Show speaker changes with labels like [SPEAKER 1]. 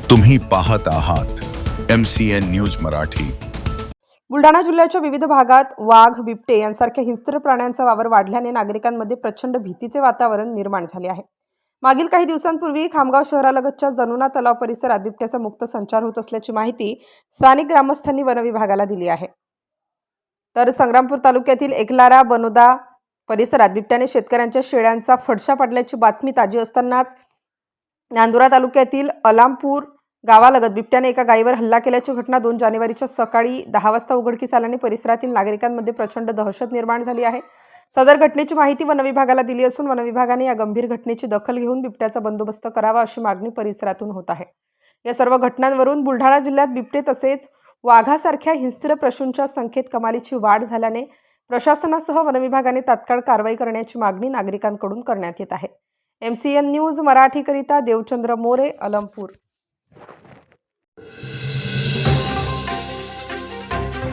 [SPEAKER 1] तुम्ही पाहत आहात MCN न्यूज मराठी।
[SPEAKER 2] बुलढाणा जिल्ह्याच्या विविध भागात वाघ, बिबटे यांसारख्या हिंस्र प्राण्यांचा वावर वाढल्याने नागरिकांमध्ये प्रचंड भीतीचे वातावरण निर्माण झाले आहे। मागील काही दिवसांपूर्वी खामगाव शहरालगतच्या जनुना तलाव परिसरात बिबट्याचा मुक्त संचार होत असल्याची माहिती स्थानिक ग्रामस्थांनी वन विभागाला दिली आहे। तर संग्रामपूर तालुक्यातील एकलारा बनोदा परिसरात बिबट्याने शेतकऱ्यांच्या शेळ्यांचा फडशा पडल्याची बातमी ताजी असतानाच नांदुरा तालुक्यातील अलामपूर गावालगत बिबट्याने एका गायीवर हल्ला केल्याची घटना 2 जानेवारीच्या सकाळी 10 वाजता उघडकीस आल्याने परिसरातील नागरिकांमध्ये प्रचंड दहशत निर्माण झाली आहे। सदर घटनेची माहिती वन विभागाला दिली असून वन विभागाने या गंभीर घटनेची दखल घेऊन बिबट्याचा बंदोबस्त करावा अशी मागणी परिसरातून होत आहे। या सर्व घटनांवरून बुलढाणा जिल्ह्यात बिबटे तसेच वाघासारख्या हिंस्र पशूंच्या संख्येत कमालीची वाढ झाल्याने प्रशासनासह वन विभागाने तात्काळ कारवाई करण्याची मागणी नागरिकांकडून करण्यात येत आहे। MCN न्यूज मराठी करिता देवचंद्र मोरे, अलमपूर।